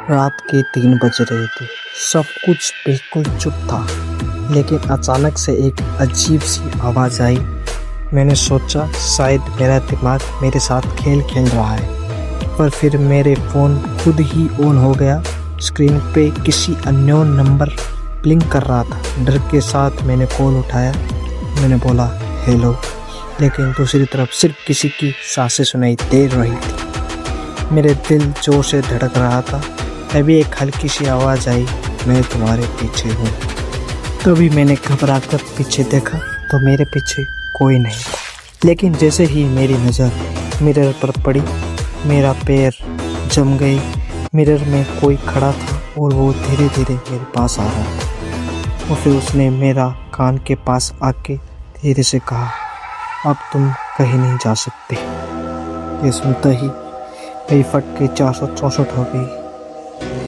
रात के 3 बज रहे थे। सब कुछ बिल्कुल चुप था, लेकिन अचानक से एक अजीब सी आवाज़ आई। मैंने सोचा शायद मेरा दिमाग मेरे साथ खेल खेल रहा है, पर फिर मेरे फ़ोन खुद ही ऑन हो गया। स्क्रीन पे किसी अननोन नंबर ब्लिंक कर रहा था। डर के साथ मैंने कॉल उठाया। मैंने बोला हेलो, लेकिन दूसरी तरफ सिर्फ किसी की सांसें सुनाई दे रही थी। मेरे दिल जोर से धड़क रहा था। तभी एक हल्की सी आवाज़ आई, मैं तुम्हारे पीछे हूँ। तभी मैंने घबरा कर पीछे देखा तो मेरे पीछे कोई नहीं था, लेकिन जैसे ही मेरी नज़र मिरर पर पड़ी, मेरा पैर जम गई। मिरर में कोई खड़ा था और वो धीरे धीरे मेरे पास आ रहा था। और फिर उसने मेरा कान के पास आके धीरे से कहा, अब तुम कहीं नहीं जा सकते। ये सुनते ही मेरी फट के 464 हो गई।